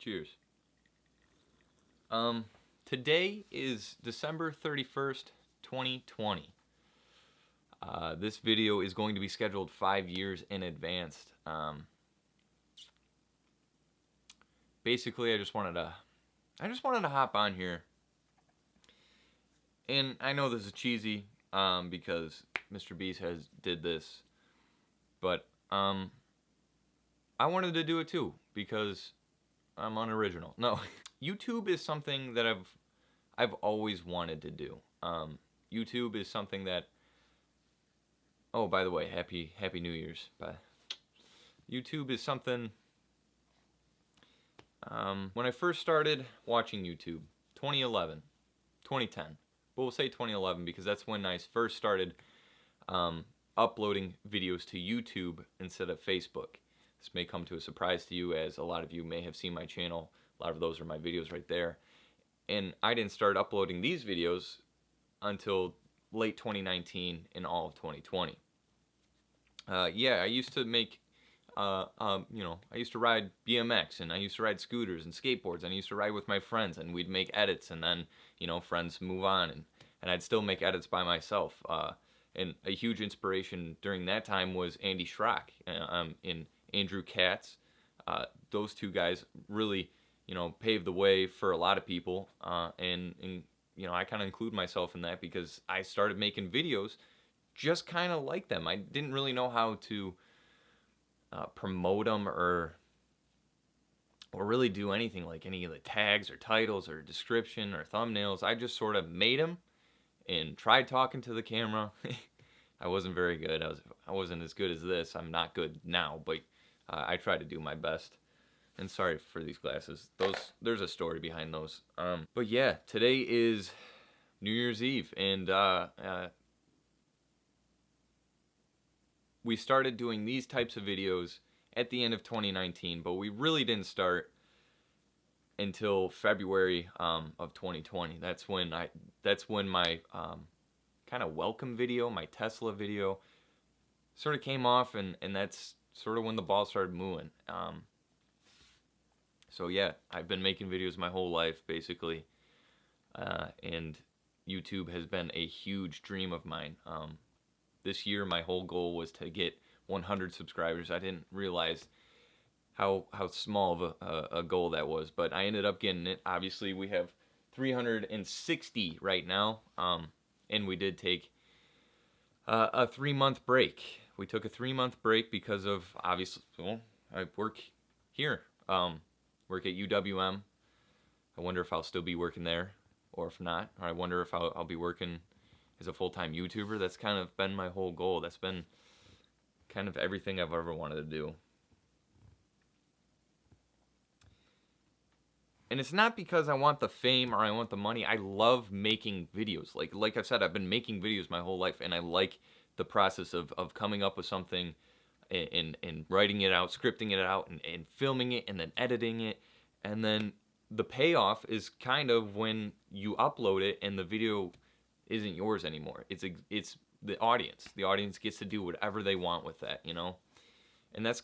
Cheers. Today is December 31st, 2020. This video is going to be scheduled 5 years in advance. Basically, I just wanted to hop on here. And I know this is cheesy, because Mr. Beast did this, but I wanted to do it too because I'm unoriginal. No, YouTube is something that I've always wanted to do. YouTube is something that. Oh, by the way, happy New Year's. Bye. YouTube is something. When I first started watching YouTube, 2011, 2010. But we'll say 2011 because that's when I first started uploading videos to YouTube instead of Facebook. This may come to a surprise to you, as a lot of you may have seen my channel. A lot of those are my videos right there. And I didn't start uploading these videos until late 2019 and all of 2020. Yeah, I used to make, I used to ride BMX, and I used to ride scooters and skateboards, and I used to ride with my friends, and we'd make edits, and then, friends move on, and I'd still make edits by myself. And a huge inspiration during that time was Andy Schrock and Andrew Katz. Those two guys really, paved the way for a lot of people, and I kind of include myself in that because I started making videos just kind of like them. I didn't really know how to promote them or really do anything like any of the tags or titles or description or thumbnails. I just sort of made them and tried talking to the camera. I wasn't very good. I wasn't as good as this. I'm not good now, but I tried to do my best. And sorry for these glasses. There's a story behind those. But yeah, today is New Year's Eve, and we started doing these types of videos at the end of 2019, but we really didn't start until February of 2020. That's when my kind of welcome video, my Tesla video, sort of came off, and that's sort of when the ball started moving. So yeah, I've been making videos my whole life, basically, and YouTube has been a huge dream of mine. This year, my whole goal was to get 100 subscribers. I didn't realize how small of a goal that was, but I ended up getting it. Obviously, we have 360 right now, and we did take a 3-month break. We took a 3-month break because of, obviously, well, I work here, work at UWM. I wonder if I'll still be working there, or if not. Or I wonder if I'll be working as a full-time YouTuber. That's kind of been my whole goal. That's been kind of everything I've ever wanted to do. And it's not because I want the fame or I want the money. I love making videos. Like I've said, I've been making videos my whole life, and I like the process of coming up with something and writing it out, scripting it out, and filming it, and then editing it. And then the payoff is kind of when you upload it and the video isn't yours anymore. It's the audience. The audience gets to do whatever they want with that, And that's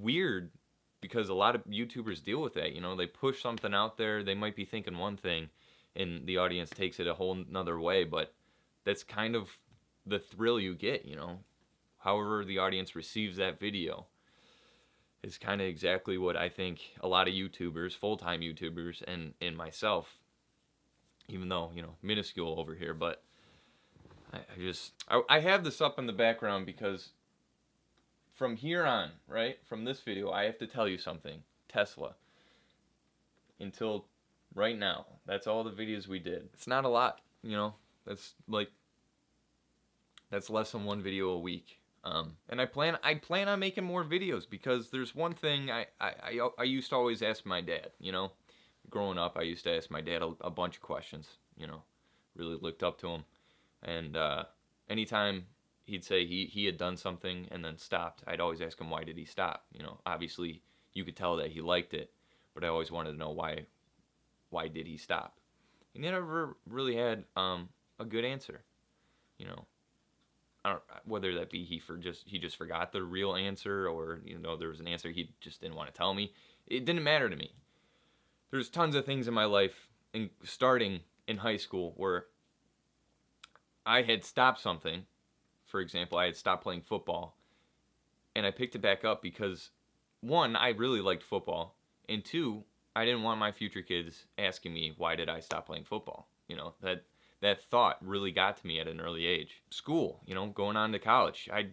weird because a lot of YouTubers deal with that, They push something out there, they might be thinking one thing, and the audience takes it a whole nother way, but that's kind of the thrill you get, However the audience receives that video is kind of exactly what I think a lot of YouTubers, full-time YouTubers, and myself, even though, minuscule over here, but I have this up in the background because from here on, right, from this video, I have to tell you something. Tesla. Until right now, that's all the videos we did. It's not a lot, that's less than one video a week. And I plan on making more videos because there's one thing I used to always ask my dad, Growing up, I used to ask my dad a bunch of questions, really looked up to him. And anytime he'd say he had done something and then stopped, I'd always ask him, why did he stop? Obviously you could tell that he liked it, but I always wanted to know why did he stop? He never really had a good answer, I don't, whether that be he just forgot the real answer, or there was an answer he just didn't want to tell me. It didn't matter to me. there's tons of things in my life, starting in high school, where I had stopped something. For example, I had stopped playing football, and I picked it back up because, one, I really liked football, and two, I didn't want my future kids asking me, why did I stop playing football? That thought really got to me at an early age. School, going on to college. I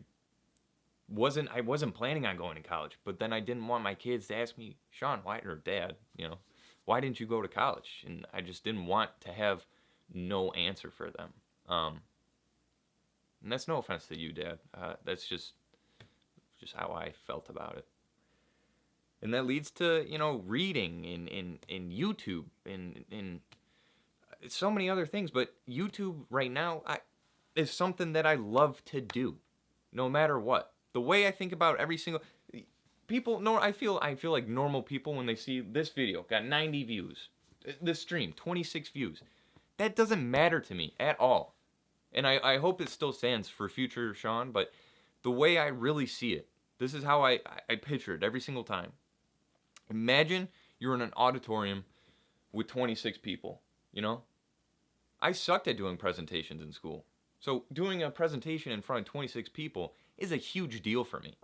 wasn't planning on going to college, but then I didn't want my kids to ask me, Sean, why, or Dad, why didn't you go to college? And I just didn't want to have no answer for them. And that's no offense to you, Dad. That's just how I felt about it. And that leads to, reading in YouTube and so many other things. But YouTube right now is something that I love to do, no matter what. The way I think about every single people, no, I feel like normal people when they see this video got 90 views, this stream 26 views. That doesn't matter to me at all, and I hope it still stands for future Sean. But the way I really see it, this is how I picture it every single time. Imagine you're in an auditorium with 26 people. I sucked at doing presentations in school. So doing a presentation in front of 26 people is a huge deal for me.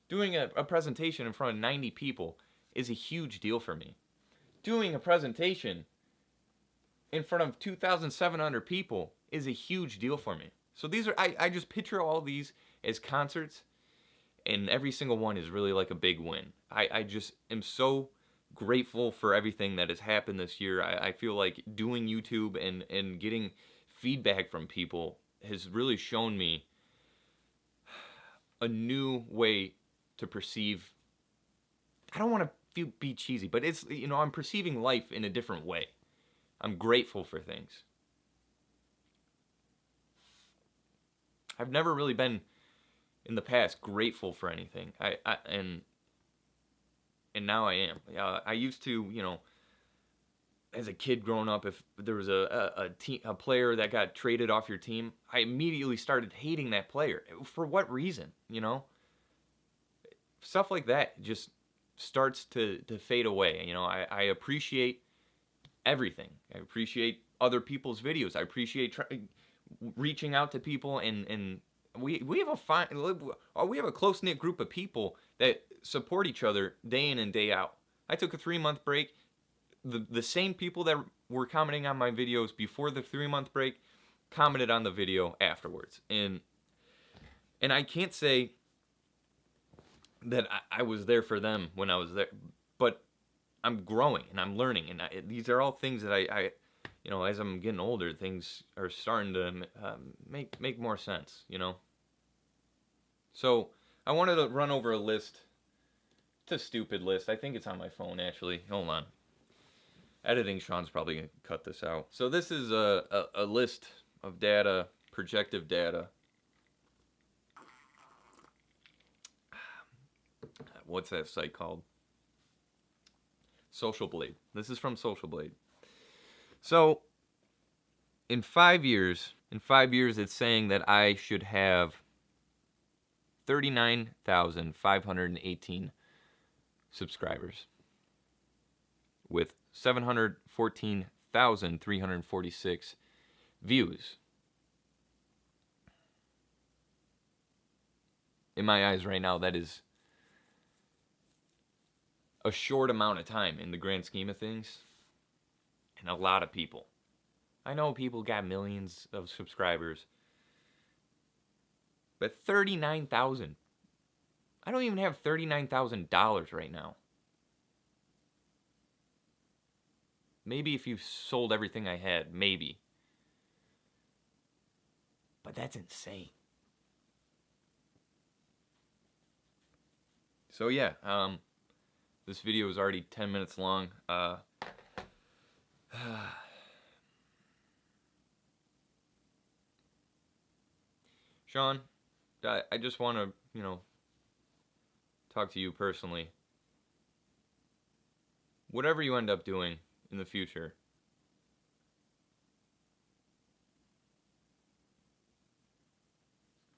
Doing a presentation in front of 90 people is a huge deal for me. Doing a presentation in front of 2,700 people is a huge deal for me. So these are, I just picture all these as concerts, and every single one is really like a big win. I just am so grateful for everything that has happened this year. I feel like doing YouTube and getting feedback from people has really shown me a new way to perceive. I don't want to be cheesy, but it's, I'm perceiving life in a different way. I'm grateful for things. I've never really been in the past grateful for anything. And now I am. I used to, as a kid growing up, if there was a player that got traded off your team, I immediately started hating that player. For what reason? Stuff like that just starts to fade away. I appreciate everything. I appreciate other people's videos. I appreciate reaching out to people, and we have a close knit group of people that support each other day in and day out. I took a 3-month break. The same people that were commenting on my videos before the 3-month break commented on the video afterwards, and I can't say that I was there for them when I was there, but I'm growing and I'm learning, and these are all things that I as I'm getting older, things are starting to make more sense. So I wanted to run over a list. It's a stupid list. I think it's on my phone, actually. Hold on. Editing Sean's probably going to cut this out. So this is a list of data, projective data. What's that site called? Social Blade. This is from Social Blade. So in 5 years, it's saying that I should have 39,518 subscribers with 714,346 views. In my eyes right now, that is a short amount of time in the grand scheme of things, and a lot of people. I know people got millions of subscribers, but 39,000. I don't even have $39,000 right now. Maybe if you sold everything I had, maybe. But that's insane. So yeah, this video is already 10 minutes long. Sean, I just want to, talk to you personally. Whatever you end up doing in the future,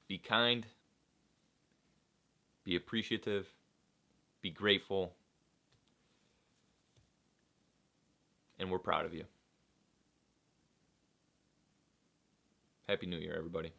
be kind, be appreciative, be grateful, and we're proud of you. Happy New Year, everybody.